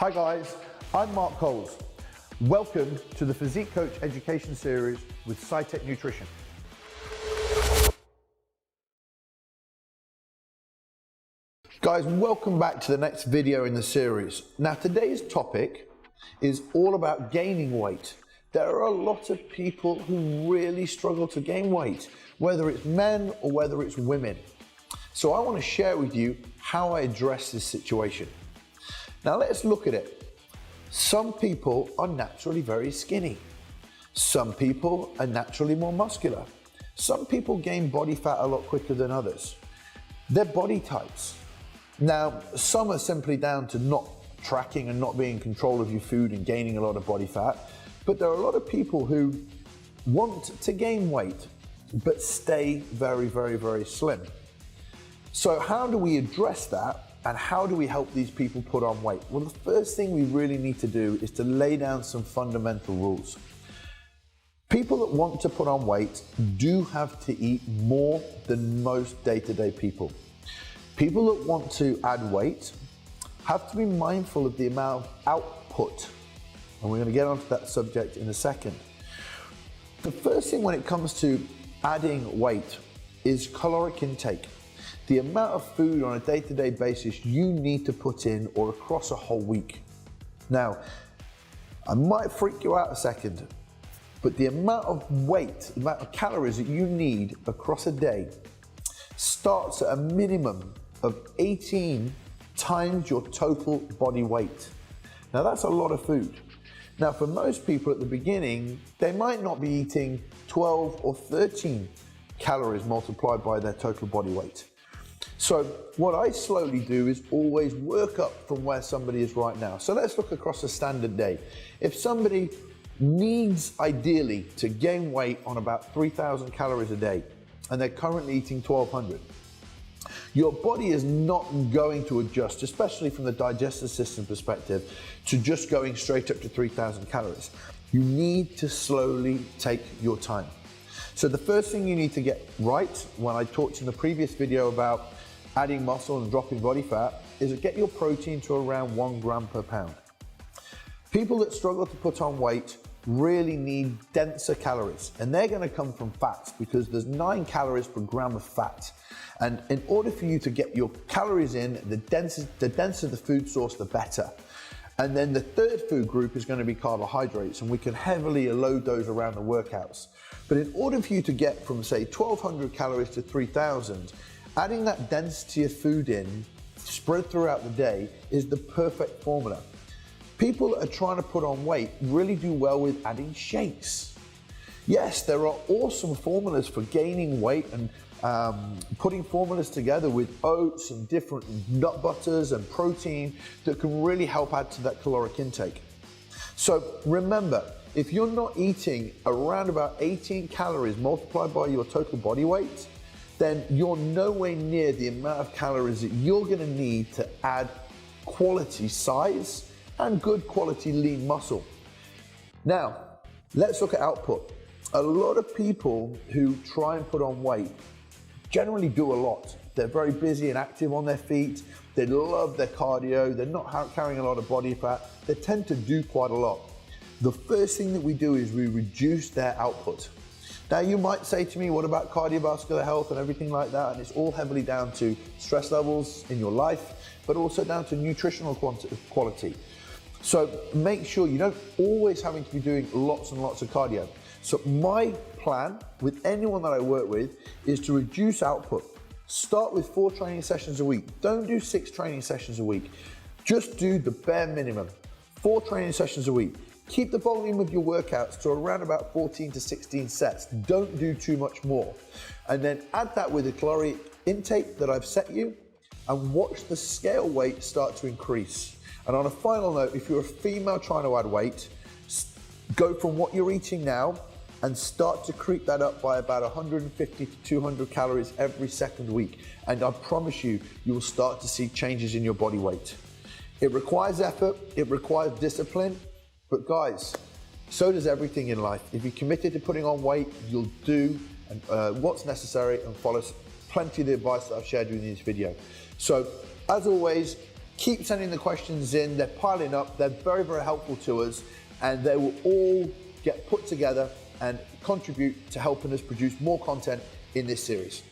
Hi guys, I'm Mark Coles. Welcome to the Physique Coach Education Series with Scitec Nutrition. Guys, welcome back to the next video in the series. Now today's topic is all about gaining weight. There are a lot of people who really struggle to gain weight, whether it's men or whether it's women. So I want to share with you how I address this situation. Now let's look at it. Some people are naturally very skinny. Some people are naturally more muscular. Some people gain body fat a lot quicker than others. They're body types. Now, some are simply down to not tracking and not being in control of your food and gaining a lot of body fat. But there are a lot of people who want to gain weight, but stay very, very, very slim. So how do we address that? And how do we help these people put on weight? Well, the first thing we really need to do is to lay down some fundamental rules. People that want to put on weight do have to eat more than most day-to-day people. People that want to add weight have to be mindful of the amount of output. And we're going to get onto that subject in a second. The first thing when it comes to adding weight is caloric intake. The amount of food on a day-to-day basis you need to put in or across a whole week. Now, I might freak you out a second, but the amount of weight, the amount of calories that you need across a day starts at a minimum of 18 times your total body weight. Now that's a lot of food. Now for most people at the beginning, they might not be eating 12 or 13 calories multiplied by their total body weight. So what I slowly do is always work up from where somebody is right now. So let's look across a standard day. If somebody needs ideally to gain weight on about 3,000 calories a day and they're currently eating 1,200, your body is not going to adjust, especially from the digestive system perspective, to just going straight up to 3,000 calories. You need to slowly take your time. So the first thing you need to get right, when I talked in the previous video about adding muscle and dropping body fat, is to get your protein to around 1 gram per pound. People that struggle to put on weight really need denser calories, and they're going to come from fats because there's 9 calories per gram of fat. And in order for you to get your calories in, the denser the food source, the better. And then the third food group is going to be carbohydrates, and we can heavily load those around the workouts. But in order for you to get from, say, 1,200 calories to 3,000, adding that density of food in, spread throughout the day, is the perfect formula. People that are trying to put on weight really do well with adding shakes. Yes, there are awesome formulas for gaining weight and putting formulas together with oats and different nut butters and protein that can really help add to that caloric intake. So remember, if you're not eating around about 18 calories multiplied by your total body weight, then you're nowhere near the amount of calories that you're going to need to add quality size and good quality lean muscle. Now, let's look at output. A lot of people who try and put on weight generally do a lot. They're very busy and active on their feet. They love their cardio. They're not carrying a lot of body fat. They tend to do quite a lot. The first thing that we do is we reduce their output. Now you might say to me, what about cardiovascular health and everything like that? And it's all heavily down to stress levels in your life, but also down to nutritional quality. So make sure you don't always having to be doing lots and lots of cardio. So my plan with anyone that I work with is to reduce output. Start with 4 training sessions a week. Don't do 6 training sessions a week. Just do the bare minimum. 4 training sessions a week. Keep the volume of your workouts to around about 14 to 16 sets. Don't do too much more. And then add that with the caloric intake that I've set you and watch the scale weight start to increase. And on a final note, if you're a female trying to add weight, go from what you're eating now and start to creep that up by about 150 to 200 calories every second week. And I promise you, you will start to see changes in your body weight. It requires effort, it requires discipline, but guys, so does everything in life. If you're committed to putting on weight, you'll do what's necessary and follow plenty of the advice that I've shared with you in this video. So as always, Keep sending the questions in, they're piling up, they're very, very helpful to us, and they will all get put together and contribute to helping us produce more content in this series.